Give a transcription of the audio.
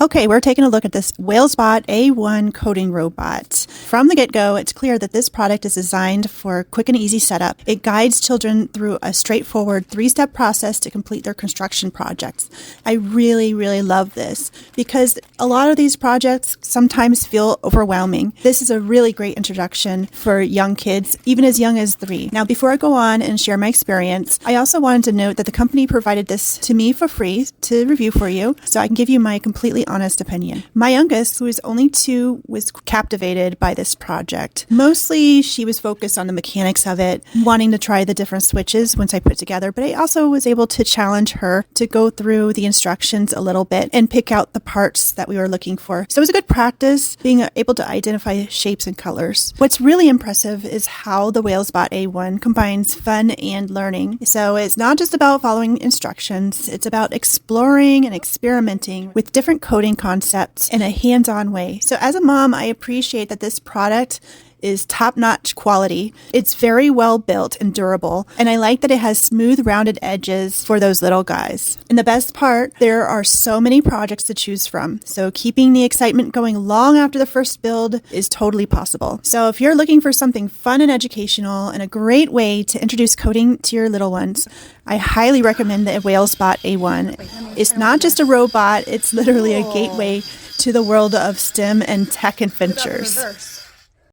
Okay, we're taking a look at this Whalesbot A1 coding robot. From the get-go, it's clear that this product is designed for quick and easy setup. It guides children through a straightforward 3-step process to complete their construction projects. I really, really love this because a lot of these projects sometimes feel overwhelming. This is a really great introduction for young kids, even as young as 3. Now, before I go on and share my experience, I also wanted to note that the company provided this to me for free to review for you, so I can give you my completely honest opinion. My youngest, who is only 2, was captivated by this project. Mostly, she was focused on the mechanics of it, wanting to try the different switches once I put it together, but I also was able to challenge her to go through the instructions a little bit and pick out the parts that we were looking for. So it was a good practice being able to identify shapes and colors. What's really impressive is how the Whalesbot A1 combines fun and learning. So it's not just about following instructions, it's about exploring and experimenting with different coding concepts in a hands-on way. So as a mom, I appreciate that this product is top-notch quality. It's very well built and durable, and I like that it has smooth, rounded edges for those little guys. And the best part, there are so many projects to choose from, so keeping the excitement going long after the first build is totally possible. So if you're looking for something fun and educational and a great way to introduce coding to your little ones, I highly recommend the Whalesbot A1. It's not just a robot, it's literally a gateway to the world of STEM and tech adventures.